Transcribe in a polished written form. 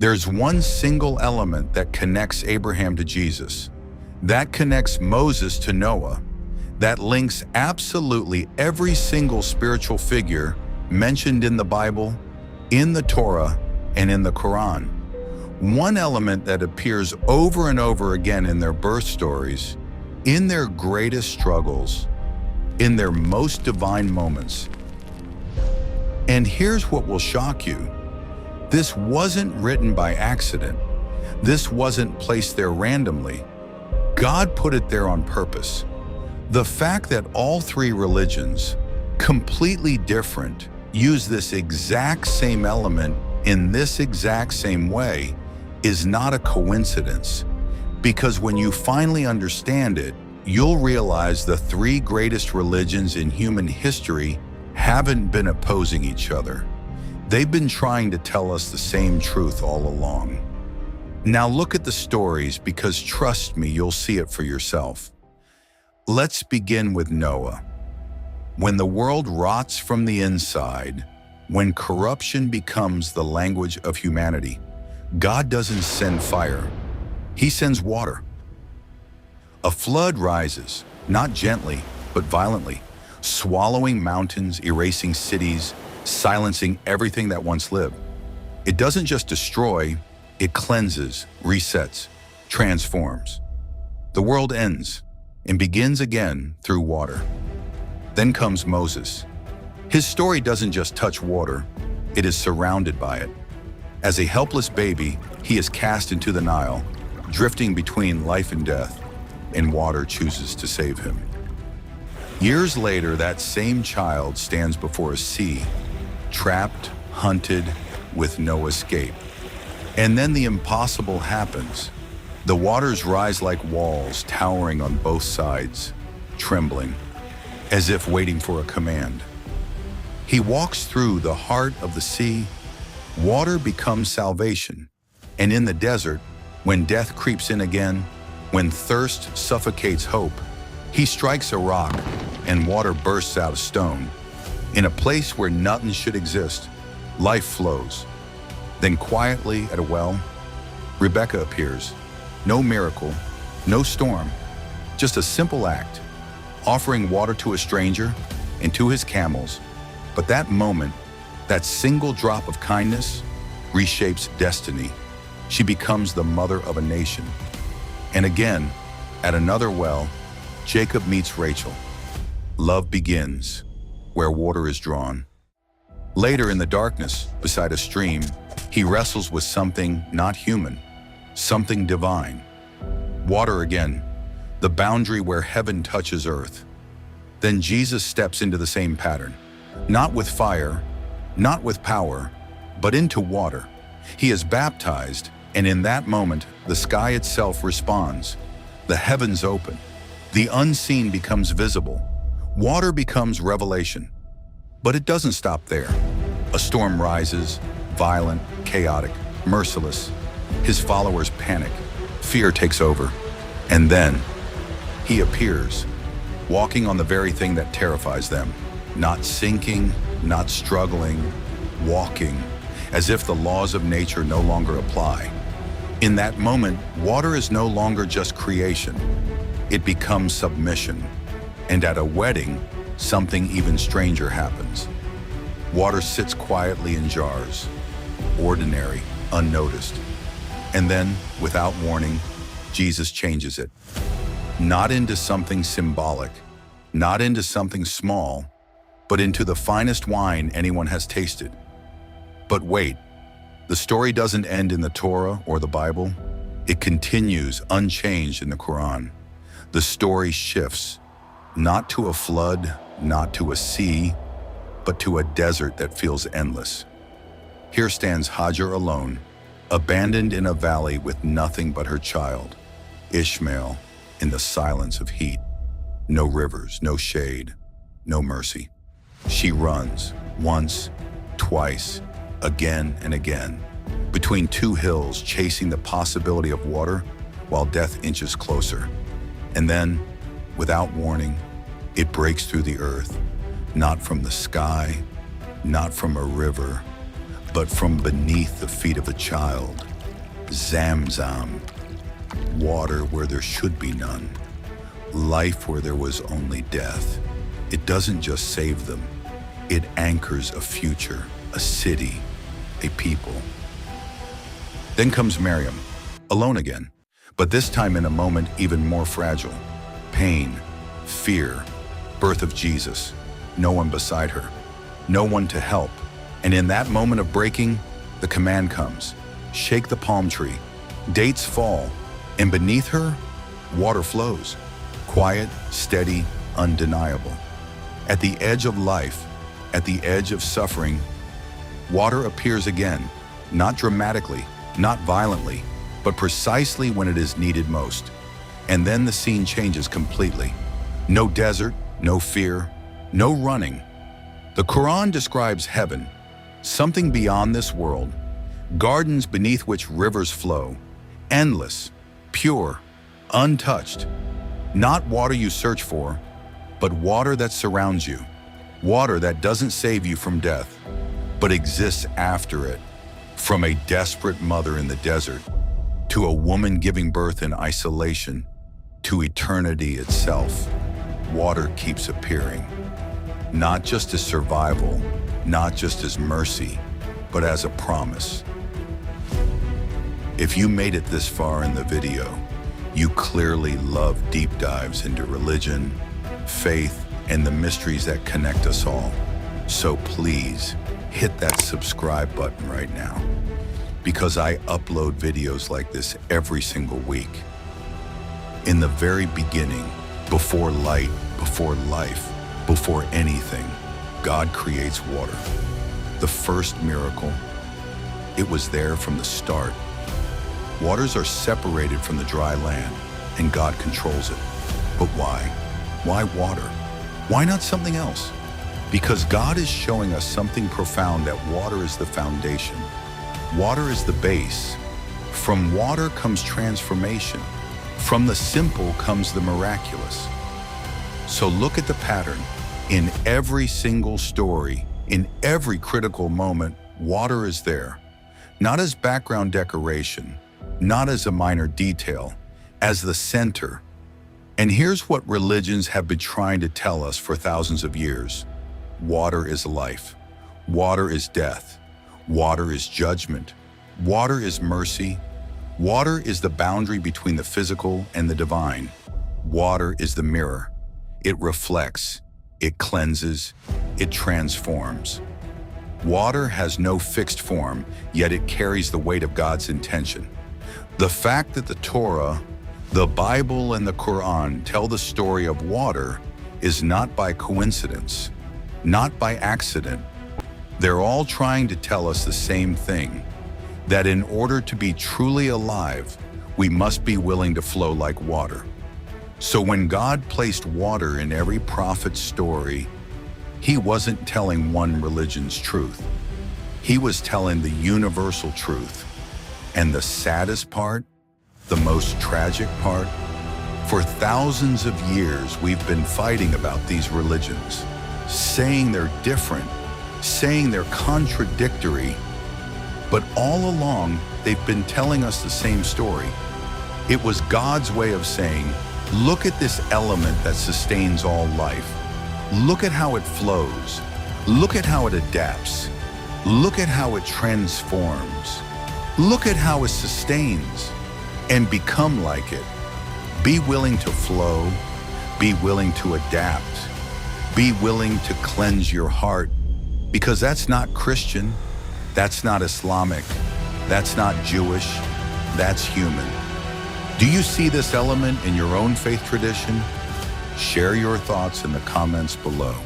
There's one single element that connects Abraham to Jesus, that connects Moses to Noah, that links absolutely every single spiritual figure mentioned in the Bible, in the Torah, and in the Quran. One element that appears over and over again in their birth stories, in their greatest struggles, in their most divine moments. And here's what will shock you. This wasn't written by accident. This wasn't placed there randomly. God put it there on purpose. The fact that all three religions, completely different, use this exact same element in this exact same way is not a coincidence. Because when you finally understand it, you'll realize the three greatest religions in human history haven't been opposing each other. They've been trying to tell us the same truth all along. Now look at the stories, because trust me, you'll see it for yourself. Let's begin with Noah. When the world rots from the inside, when corruption becomes the language of humanity, God doesn't send fire. He sends water. A flood rises, not gently, but violently, swallowing mountains, erasing cities, silencing everything that once lived. It doesn't just destroy, it cleanses, resets, transforms. The world ends and begins again through water. Then comes Moses. His story doesn't just touch water, it is surrounded by it. As a helpless baby, he is cast into the Nile, drifting between life and death, and water chooses to save him. Years later, that same child stands before a sea, trapped, hunted, with no escape. And then the impossible happens. The waters rise like walls, towering on both sides, trembling, as if waiting for a command. He walks through the heart of the sea. Water becomes salvation. And in the desert, when death creeps in again, when thirst suffocates hope, he strikes a rock and water bursts out of stone. In a place where nothing should exist, life flows. Then quietly at a well, Rebecca appears. No miracle, no storm, just a simple act, offering water to a stranger and to his camels. But that moment, that single drop of kindness, reshapes destiny. She becomes the mother of a nation. And again, at another well, Jacob meets Rachel. Love begins where water is drawn. Later in the darkness, beside a stream, he wrestles with something not human, something divine. Water again, the boundary where heaven touches earth. Then Jesus steps into the same pattern, not with fire, not with power, but into water. He is baptized, and in that moment, the sky itself responds. The heavens open. The unseen becomes visible. Water becomes revelation. But it doesn't stop there. A storm rises, violent, chaotic, merciless. His followers panic. Fear takes over. And then, he appears, walking on the very thing that terrifies them. Not sinking, not struggling, walking, as if the laws of nature no longer apply. In that moment, water is no longer just creation. It becomes submission. And at a wedding, something even stranger happens. Water sits quietly in jars, ordinary, unnoticed. And then, without warning, Jesus changes it. Not into something symbolic, not into something small, but into the finest wine anyone has tasted. But wait, the story doesn't end in the Torah or the Bible. It continues unchanged in the Quran. The story shifts, not to a flood, not to a sea, but to a desert that feels endless. Here stands Hajar alone, abandoned in a valley with nothing but her child, Ishmael, in the silence of heat. No rivers, no shade, no mercy. She runs, once, twice, again and again, between two hills, chasing the possibility of water while death inches closer. And then, without warning, it breaks through the earth, not from the sky, not from a river, But from beneath the feet of a child, Zamzam, water where there should be none, life where there was only death. It doesn't just save them, it anchors a future, a city, a people. Then comes Miriam, alone again, but this time in a moment even more fragile. Pain, fear, birth of Jesus, no one beside her, no one to help. And in that moment of breaking, the command comes, shake the palm tree. Dates fall, and beneath her, water flows. Quiet, steady, undeniable. At the edge of life, at the edge of suffering, water appears again, not dramatically, not violently, but precisely when it is needed most. And then the scene changes completely. No desert, no fear, no running. The Quran describes heaven, something beyond this world, gardens beneath which rivers flow, endless, pure, untouched. Not water you search for, but water that surrounds you. Water that doesn't save you from death, but exists after it. From a desperate mother in the desert, to a woman giving birth in isolation, to eternity itself, water keeps appearing. Not just as survival, not just as mercy, but as a promise. If you made it this far in the video, you clearly love deep dives into religion, faith, and the mysteries that connect us all. So please, hit that subscribe button right now, because I upload videos like this every single week. In the very beginning, before light, before life, before anything, God creates water. The first miracle, it was there from the start. Waters are separated from the dry land, and God controls it. But why? Why water? Why not something else? Because God is showing us something profound, that water is the foundation. Water is the base. From water comes transformation. From the simple comes the miraculous. So look at the pattern. In every single story, in every critical moment, water is there. Not as background decoration, not as a minor detail, as the center. And here's what religions have been trying to tell us for thousands of years. Water is life. Water is death. Water is judgment. Water is mercy. Water is the boundary between the physical and the divine. Water is the mirror. It reflects, it cleanses, it transforms. Water has no fixed form, yet it carries the weight of God's intention. The fact that the Torah, the Bible, and the Quran tell the story of water is not by coincidence, not by accident. They're all trying to tell us the same thing, that in order to be truly alive, we must be willing to flow like water. So when God placed water in every prophet's story, He wasn't telling one religion's truth. He was telling the universal truth. And the saddest part, the most tragic part, for thousands of years we've been fighting about these religions, saying they're different, saying they're contradictory, but all along they've been telling us the same story. It was God's way of saying, look at this element that sustains all life. Look at how it flows. Look at how it adapts. Look at how it transforms. Look at how it sustains, and become like it. Be willing to flow. Be willing to adapt. Be willing to cleanse your heart, because that's not Christian. That's not Islamic. That's not Jewish. That's human. Do you see this element in your own faith tradition? Share your thoughts in the comments below.